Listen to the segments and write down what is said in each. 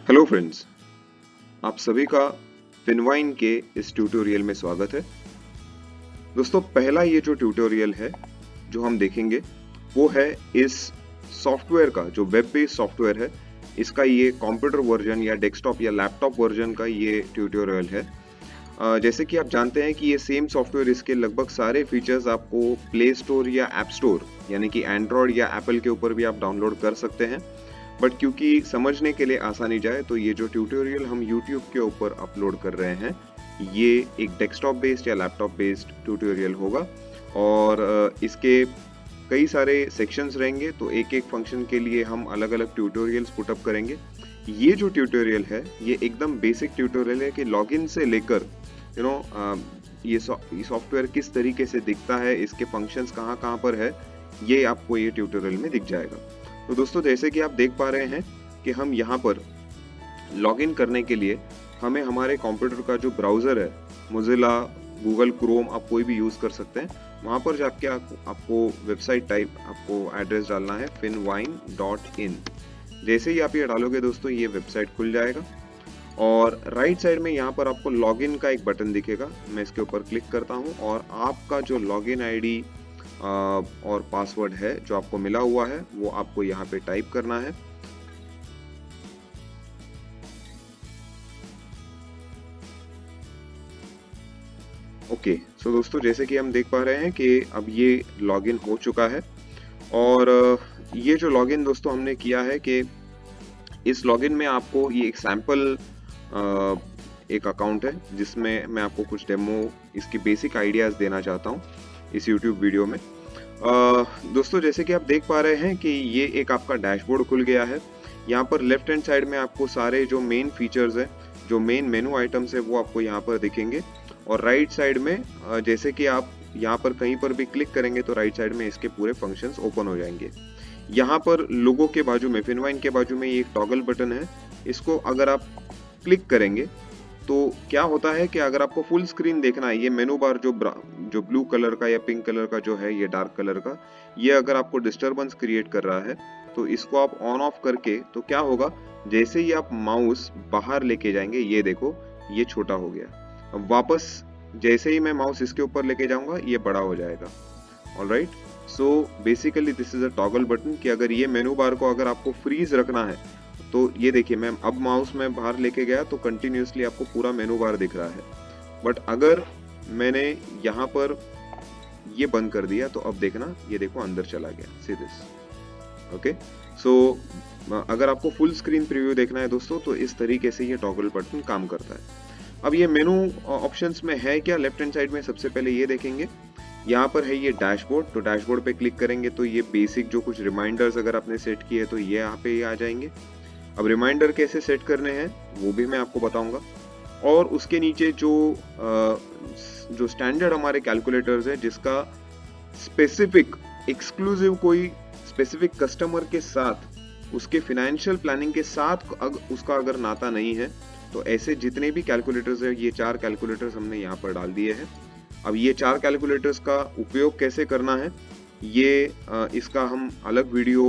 Hello friends, आप सभी का फिनवाइन के इस ट्यूटोरियल में स्वागत है। दोस्तों, पहला ये जो ट्यूटोरियल है जो हम देखेंगे वो है इस सॉफ्टवेयर का, जो वेब बेस्ड सॉफ्टवेयर है, इसका ये कंप्यूटर वर्जन या डेस्कटॉप या लैपटॉप वर्जन का ये ट्यूटोरियल है। जैसे कि आप जानते हैं कि ये सेम सॉफ्टवेयर, इसके लगभग सारे फीचर्स आपको प्ले स्टोर या ऐप स्टोर यानी कि एंड्रॉयड या एप्पल के ऊपर भी आप डाउनलोड कर सकते हैं। बट क्योंकि समझने के लिए आसानी जाए तो ये जो ट्यूटोरियल हम YouTube के ऊपर अपलोड कर रहे हैं, ये एक डेस्कटॉप बेस्ड या लैपटॉप बेस्ड ट्यूटोरियल होगा और इसके कई सारे सेक्शंस रहेंगे। तो एक एक फंक्शन के लिए हम अलग अलग ट्यूटोरियल्स पुटअप करेंगे। ये जो ट्यूटोरियल है ये एकदम बेसिक ट्यूटोरियल है कि लॉगिन से लेकर ये सॉफ्टवेयर किस तरीके से दिखता है, इसके फंक्शंस कहाँ कहाँ पर है, ये आपको ये ट्यूटोरियल में दिख जाएगा। तो दोस्तों, जैसे कि आप देख पा रहे हैं कि हम यहाँ पर लॉगिन करने के लिए हमें हमारे कंप्यूटर का जो ब्राउज़र है, मोजिला, गूगल क्रोम, आप कोई भी यूज़ कर सकते हैं। वहाँ पर जाके आपको वेबसाइट टाइप, आपको एड्रेस डालना है finwine.in। जैसे ही आप ये डालोगे दोस्तों, ये वेबसाइट खुल जाएगा और राइट साइड में यहाँ पर आपको लॉगिन का एक बटन दिखेगा। मैं इसके ऊपर क्लिक करता हूँ और आपका जो लॉगिन आईडी और पासवर्ड है जो आपको मिला हुआ है वो आपको यहाँ पे टाइप करना है। ओके, सो दोस्तों, जैसे कि हम देख पा रहे हैं कि अब ये लॉगिन हो चुका है और ये जो लॉगिन दोस्तों हमने किया है कि इस लॉगिन में आपको ये एक सैंपल एक अकाउंट है जिसमें मैं आपको कुछ डेमो, इसकी बेसिक आइडियाज देना चाहता हूँ इस YouTube वीडियो में। दोस्तों, जैसे कि आप देख पा रहे हैं कि ये एक आपका डैशबोर्ड खुल गया है। यहाँ पर लेफ्ट हैंड साइड में आपको सारे जो मेन फीचर्स हैं, जो मेन मेनू आइटम्स है, वो आपको यहाँ पर दिखेंगे और राइट साइड में जैसे कि आप यहाँ पर कहीं पर भी क्लिक करेंगे तो राइट साइड में इसके पूरे फंक्शंस ओपन हो जाएंगे। यहाँ पर लोगो के बाजू में, फिनवाइन के बाजू में, ये एक टॉगल बटन है। इसको अगर आप क्लिक करेंगे तो क्या होता है कि अगर आपको फुल स्क्रीन देखना है, ये मेनू बार जो ब्लू कलर का या पिंक कलर का जो है, ये डार्क कलर का, ये अगर आपको डिस्टरबेंस क्रिएट कर रहा है तो इसको आप ऑन ऑफ करके, तो क्या होगा, जैसे ही आप माउस बाहर लेके जाएंगे, ये देखो ये छोटा हो गया। अब वापस जैसे ही मैं माउस इसके ऊपर लेके जाऊंगा ये बड़ा हो जाएगा। Alright, so basically this is a toggle button कि अगर ये मेनू बार को अगर आपको फ्रीज रखना है तो ये देखिए, मैं अब माउस में बाहर लेके गया तो कंटिन्यूसली आपको पूरा मेनू बार दिख रहा है। बट अगर मैंने यहाँ पर ये बंद कर दिया तो अब देखना, ये देखो अंदर चला गया, सी दिस। ओके, सो अगर आपको फुल स्क्रीन प्रीव्यू देखना है दोस्तों तो इस तरीके से ये टॉगल बटन काम करता है। अब ये मेनू ऑप्शंस में है क्या, लेफ्ट हैंड साइड में सबसे पहले ये देखेंगे, यहाँ पर है ये डैशबोर्ड। तो डैशबोर्ड पे क्लिक करेंगे तो ये बेसिक जो कुछ रिमाइंडर्स अगर आपने सेट किए तो ये यहाँ पे आ जाएंगे। अब रिमाइंडर कैसे सेट करने हैं वो भी मैं आपको बताऊंगा। और उसके नीचे जो स्टैंडर्ड हमारे कैलकुलेटर्स है, जिसका स्पेसिफिक एक्सक्लूसिव कोई स्पेसिफिक कस्टमर के साथ, उसके फाइनेंशियल प्लानिंग के साथ उसका अगर नाता नहीं है, तो ऐसे जितने भी कैलकुलेटर्स है, ये 4 कैलकुलेटर्स हमने यहाँ पर डाल दिए हैं। अब ये 4 कैलकुलेटर्स का उपयोग कैसे करना है, ये इसका हम अलग वीडियो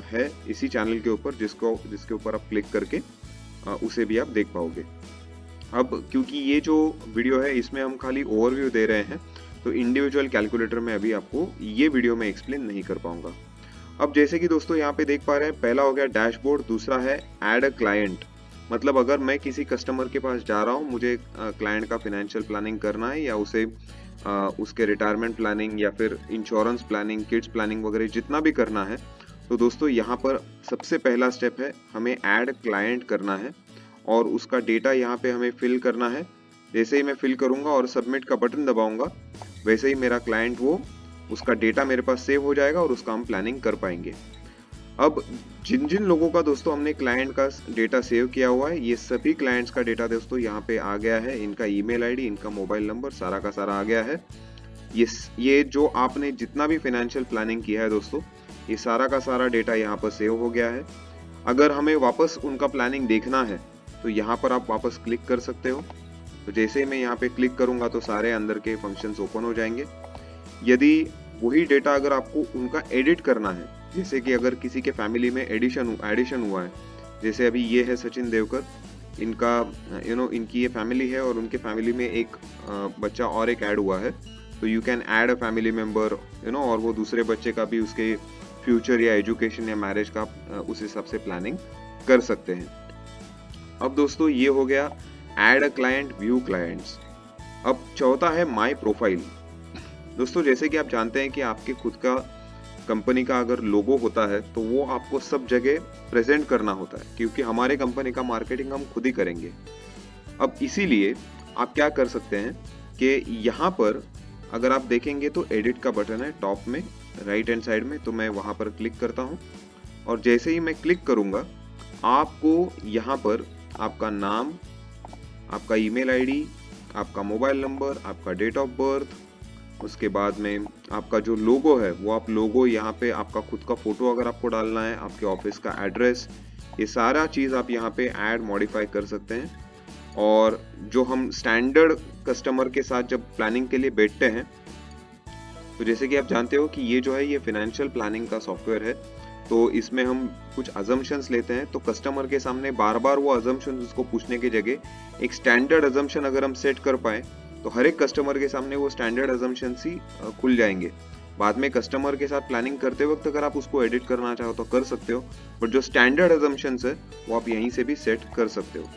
है इसी चैनल के ऊपर, जिसके ऊपर आप क्लिक करके उसे भी आप देख पाओगे। अब क्योंकि ये जो वीडियो है इसमें हम खाली ओवरव्यू दे रहे हैं, तो इंडिविजुअल कैलकुलेटर में अभी आपको ये वीडियो में एक्सप्लेन नहीं कर पाऊंगा। अब जैसे कि दोस्तों यहाँ पे देख पा रहे हैं, पहला हो गया डैशबोर्ड, दूसरा है ऐड अ क्लाइंट। मतलब अगर मैं किसी कस्टमर के पास जा रहा हूँ, मुझे क्लाइंट का फाइनेंशियल प्लानिंग करना है या उसे उसके रिटायरमेंट प्लानिंग या फिर इंश्योरेंस प्लानिंग, किड्स प्लानिंग वगैरह जितना भी करना है, तो दोस्तों यहाँ पर सबसे पहला स्टेप है, हमें ऐड क्लाइंट करना है और उसका डेटा यहाँ पे हमें फिल करना है। जैसे ही मैं फिल करूँगा और सबमिट का बटन दबाऊंगा, वैसे ही मेरा क्लाइंट, वो उसका डेटा मेरे पास सेव हो जाएगा और उसका हम प्लानिंग कर पाएंगे। अब जिन जिन लोगों का दोस्तों हमने क्लाइंट का डेटा सेव किया हुआ है, ये सभी क्लाइंट्स का डेटा दोस्तों यहाँ पे आ गया है। इनका ईमेल आईडी, इनका मोबाइल नंबर, सारा का सारा आ गया है। ये जो आपने जितना भी फाइनेंशियल प्लानिंग किया है दोस्तों, ये सारा का सारा डेटा यहाँ पर सेव हो गया है। अगर हमें वापस उनका प्लानिंग देखना है तो यहाँ पर आप वापस क्लिक कर सकते हो। तो जैसे ही मैं यहाँ पे क्लिक करूंगा तो सारे अंदर के फंक्शंस ओपन हो जाएंगे। यदि वही डेटा अगर आपको उनका एडिट करना है, जैसे कि अगर किसी के फैमिली में एडिशन हुआ है जैसे अभी ये है सचिन देवकर, इनका इनकी ये फैमिली है और उनके फैमिली में एक बच्चा और एक ऐड हुआ है। तो you can add a family member और वो दूसरे बच्चे का भी उसके फ्यूचर या एजुकेशन या मैरिज का उस हिसाब से प्लानिंग कर सकते हैं। अब दोस्तों ये हो गया add a client, view clients. अब चौथा है माय प्रोफाइल। दोस्तों जैसे कि आप जानते हैं कि आपके खुद का कंपनी का अगर लोगो होता है तो वो आपको सब जगह प्रेजेंट करना होता है, क्योंकि हमारे कंपनी का मार्केटिंग हम खुद ही करेंगे। अब इसीलिए आप क्या कर सकते हैं कि यहाँ पर अगर आप देखेंगे तो एडिट का बटन है टॉप में राइट हैंड साइड में, तो मैं वहाँ पर क्लिक करता हूँ और जैसे ही मैं क्लिक करूँगा आपको यहाँ पर आपका नाम, आपका ईमेल आईडी, आपका मोबाइल नंबर, आपका डेट ऑफ बर्थ, उसके बाद में आपका जो लोगो है वो आप लोगो यहाँ पे आपका खुद का फोटो अगर आपको डालना है, आपके ऑफिस का एड्रेस, ये सारा चीज़ आप यहाँ पे ऐड मॉडिफाई कर सकते हैं। और जो हम स्टैंडर्ड कस्टमर के साथ जब प्लानिंग के लिए बैठते हैं, तो जैसे कि आप जानते हो कि ये जो है ये फाइनेंशियल प्लानिंग का सॉफ्टवेयर है, तो इसमें हम कुछ अजम्पशंस लेते हैं। तो कस्टमर के सामने बार बार वो अजम्पशंस उसको पूछने की जगह एक स्टैंडर्ड अजम्पशन अगर हम सेट कर पाए तो हर एक कस्टमर के सामने वो स्टैंडर्ड अजम्पशंस ही खुल जाएंगे। बाद में कस्टमर के साथ प्लानिंग करते वक्त अगर आप उसको एडिट करना चाहो तो कर सकते हो, बट जो स्टैंडर्ड अजम्पशंस है वो आप यहीं से भी सेट कर सकते हो।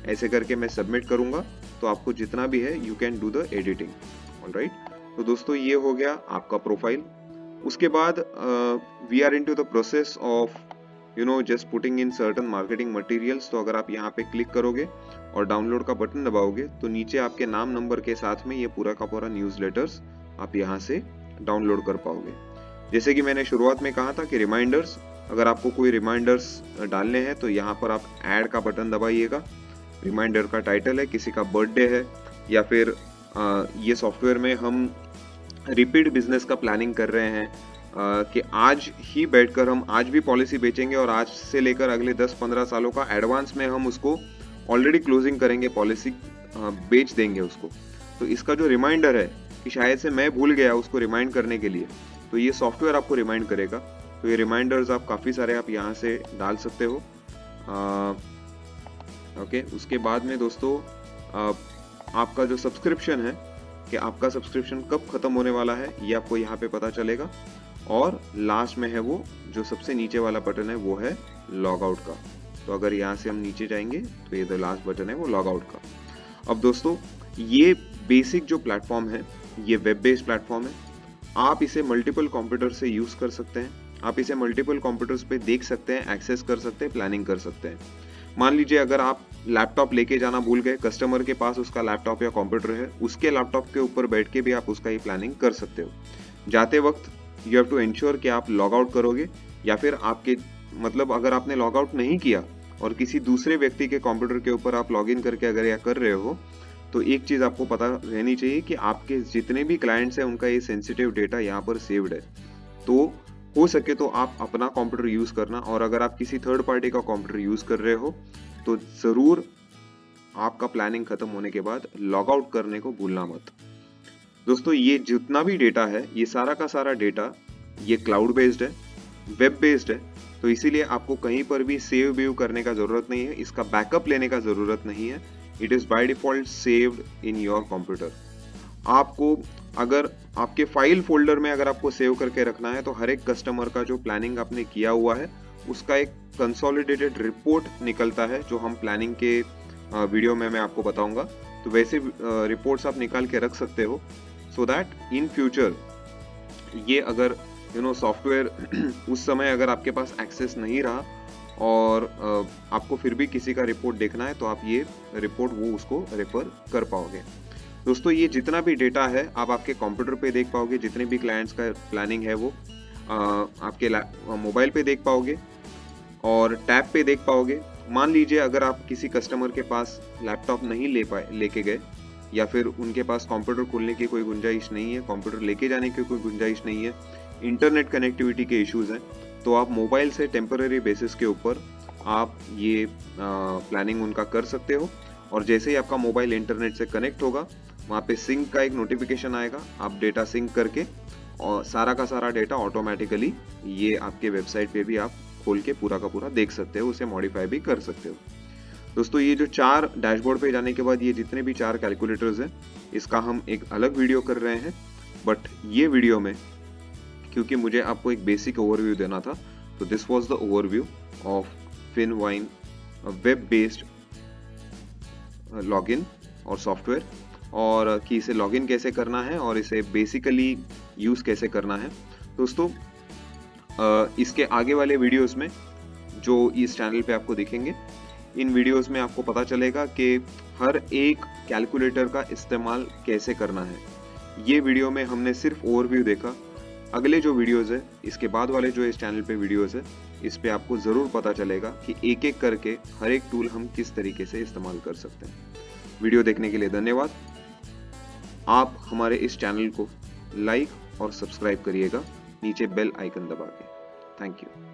ऐसे करके मैं सबमिट करूंगा तो आपको जितना भी है you can do the editing. Alright, तो दोस्तों ये हो गया आपका प्रोफाइल। उसके बाद we are into the process of just putting in certain marketing materials. तो अगर आप यहाँ पे क्लिक करोगे और डाउनलोड का बटन दबाओगे तो नीचे आपके नाम नंबर के साथ में ये पूरा का पूरा न्यूज़लेटर्स आप यहाँ से डाउनलोड कर पाओगे। जैसे कि मैंने शुरुआत में कहा था कि रिमाइंडर्स, अगर आपको कोई रिमाइंडर्स डालने हैं तो यहाँ पर आप ऐड का बटन दबाइएगा। रिमाइंडर का टाइटल है, किसी का बर्थडे है, या फिर ये सॉफ्टवेयर में हम रिपीट बिजनेस का प्लानिंग कर रहे हैं कि आज ही बैठकर हम आज भी पॉलिसी बेचेंगे और आज से लेकर अगले 10-15 सालों का एडवांस में हम उसको ऑलरेडी क्लोजिंग करेंगे, पॉलिसी बेच देंगे उसको। तो इसका जो रिमाइंडर है कि शायद से मैं भूल गया उसको रिमाइंड करने के लिए, तो ये सॉफ्टवेयर आपको रिमाइंड करेगा। तो ये रिमाइंडर्स आप काफ़ी सारे आप यहाँ से डाल सकते हो। ओके, उसके बाद में दोस्तों आपका जो सब्सक्रिप्शन है कि आपका सब्सक्रिप्शन कब खत्म होने वाला है ये आपको यहाँ पे पता चलेगा। और लास्ट में है वो जो सबसे नीचे वाला बटन है वो है लॉग आउट का। तो अगर यहाँ से हम नीचे जाएंगे तो ये जो लास्ट बटन है वो लॉग आउट का। अब दोस्तों ये बेसिक जो प्लेटफॉर्म है ये वेब बेस्ड प्लेटफॉर्म है। आप इसे मल्टीपल कंप्यूटर से यूज कर सकते हैं, आप इसे मल्टीपल कंप्यूटर्स पे देख सकते हैं, एक्सेस कर सकते हैं, प्लानिंग कर सकते हैं। मान लीजिए अगर आप लैपटॉप लेके जाना भूल गए, कस्टमर के पास उसका लैपटॉप या कंप्यूटर है, उसके लैपटॉप के ऊपर बैठ के भी आप उसका ही प्लानिंग कर सकते हो। जाते वक्त यू हैव टू इंश्योर कि आप लॉग आउट करोगे, या फिर आपके मतलब अगर आपने लॉग आउट नहीं किया और किसी दूसरे व्यक्ति के कंप्यूटर के ऊपर आप लॉग इन करके अगर यह कर रहे हो, तो एक चीज़ आपको पता रहनी चाहिए कि आपके जितने भी क्लाइंट्स हैं उनका ये सेंसिटिव डेटा यहाँ पर सेव्ड है। तो हो सके तो आप अपना कंप्यूटर यूज़ करना, और अगर आप किसी थर्ड पार्टी का कंप्यूटर यूज़ कर रहे हो तो ज़रूर आपका प्लानिंग खत्म होने के बाद लॉग आउट करने को भूलना मत। दोस्तों ये जितना भी डेटा है ये सारा का सारा डेटा ये क्लाउड बेस्ड है, वेब बेस्ड है, तो इसीलिए आपको कहीं पर भी सेव व्यू करने का ज़रूरत नहीं है, इसका बैकअप लेने का ज़रूरत नहीं है। It is by default saved in your computer. आपको अगर आपके फाइल फोल्डर में अगर आपको सेव करके रखना है तो हर एक कस्टमर का जो प्लानिंग आपने किया हुआ है उसका एक कंसोलिडेटेड रिपोर्ट निकलता है, जो हम प्लानिंग के वीडियो में मैं आपको बताऊंगा। तो वैसे रिपोर्ट्स आप निकाल के रख सकते हो, सो दैट इन फ्यूचर ये अगर सॉफ्टवेयर उस समय अगर आपके पास एक्सेस नहीं रहा और आपको फिर भी किसी का रिपोर्ट देखना है तो आप ये रिपोर्ट वो उसको रेफर कर पाओगे। दोस्तों ये जितना भी डेटा है आप आपके कंप्यूटर पे देख पाओगे, जितने भी क्लाइंट्स का प्लानिंग है वो आपके मोबाइल पे देख पाओगे और टैब पे देख पाओगे। मान लीजिए अगर आप किसी कस्टमर के पास लैपटॉप नहीं लेके गए, या फिर उनके पास कंप्यूटर खोलने की कोई गुंजाइश नहीं है, कंप्यूटर लेके जाने की कोई गुंजाइश नहीं है, इंटरनेट कनेक्टिविटी के इश्यूज हैं, तो आप मोबाइल से टेम्पररी बेसिस के ऊपर आप ये प्लानिंग उनका कर सकते हो। और जैसे ही आपका मोबाइल इंटरनेट से कनेक्ट होगा वहाँ पे सिंक का एक नोटिफिकेशन आएगा, आप डेटा सिंक करके और सारा का सारा डेटा ऑटोमेटिकली ये आपके वेबसाइट पे भी आप खोल के पूरा का पूरा देख सकते हो, उसे मॉडिफाई भी कर सकते हो। दोस्तों ये जो 4 डैशबोर्ड पे जाने के बाद ये जितने भी 4 कैलकुलेटर्स हैं, इसका हम एक अलग वीडियो कर रहे हैं। बट ये वीडियो में क्योंकि मुझे आपको एक बेसिक ओवरव्यू देना था, तो this was the overview of फिनवाइन वेब बेस्ड लॉगिन और सॉफ्टवेयर, और कि इसे लॉगिन कैसे करना है और इसे बेसिकली यूज़ कैसे करना है। दोस्तों इसके आगे वाले वीडियोस में जो इस चैनल पे आपको दिखेंगे, इन वीडियोस में आपको पता चलेगा कि हर एक कैलकुलेटर का इस्तेमाल कैसे करना है। ये वीडियो में हमने सिर्फ ओवरव्यू देखा। अगले जो वीडियोस है, इसके बाद वाले जो इस चैनल पे वीडियोस है, इस पे आपको ज़रूर पता चलेगा कि एक एक करके हर एक टूल हम किस तरीके से इस्तेमाल कर सकते हैं। वीडियो देखने के लिए धन्यवाद। आप हमारे इस चैनल को लाइक और सब्सक्राइब करिएगा नीचे बेल आइकन दबा के। Thank you.